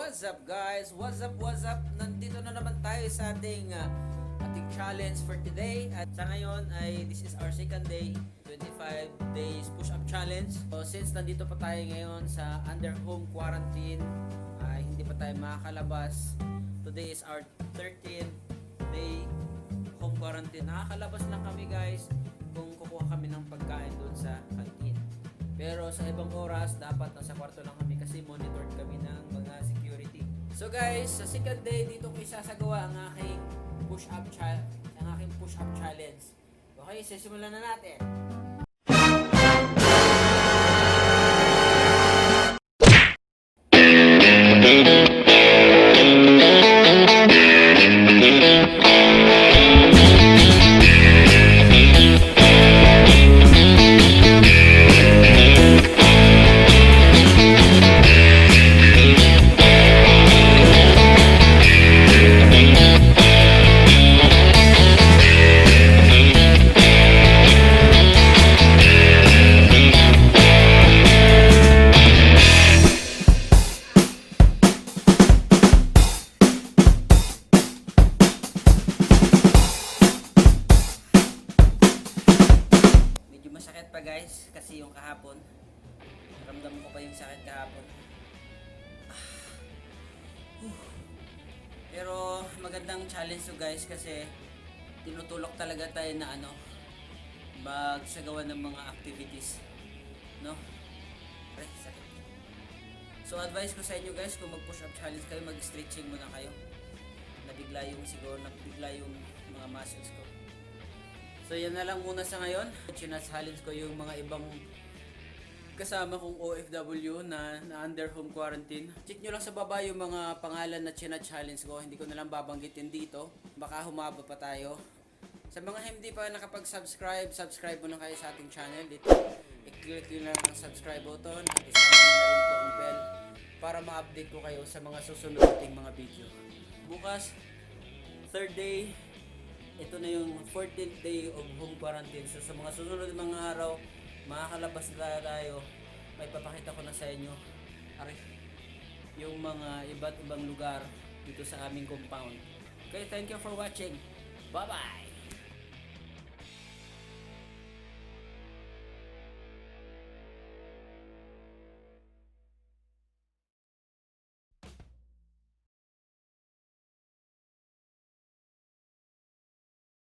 What's up guys? What's up? Nandito na naman tayo sa ating challenge for today. At sa ngayon ay this is our second day, 25 days push-up challenge. So since nandito pa tayo ngayon sa under home quarantine, hindi pa tayo makakalabas. Today is our 13th day home quarantine. Nakakalabas lang kami guys kung kukuha kami ng pagkain doon sa canteen. Pero sa ibang oras, dapat nasa kwarto lang kami kasi monitored kami ng mga security. So guys, sa second day, dito ko isasagawa ang aking push-up challenge. Okay, sisimulan na natin. Masakit pa guys kasi yung kahapon ramdam ko pa yung sakit kahapon. Pero magandang challenge to guys kasi tinutulok talaga tayo na magsagawa ng mga activities, no? Sakit. So advice ko sa inyo guys, kung mag push up challenge kayo, mag stretching muna kayo. Nabigla yung mga muscles ko. So yan na lang muna sa ngayon. Challenge ko yung mga ibang kasama kong OFW na under home quarantine. Check nyo lang sa baba yung mga pangalan na challenge ko. Hindi ko na lang babanggitin dito. Baka humaba pa tayo. Sa mga hindi pa nakapag-subscribe, subscribe muna kayo sa ating channel. Dito, i-click nyo lang ang subscribe button at isama nyo na rin po ang bell para ma-update ko kayo sa mga susunod nating mga video. Bukas, third day, ito na yung 14th day of home quarantine. So sa mga susunod mga araw, makakalabas na tayo. May papakita ko na sa inyo yung mga iba't ibang lugar dito sa aming compound. Okay, thank you for watching. Bye bye!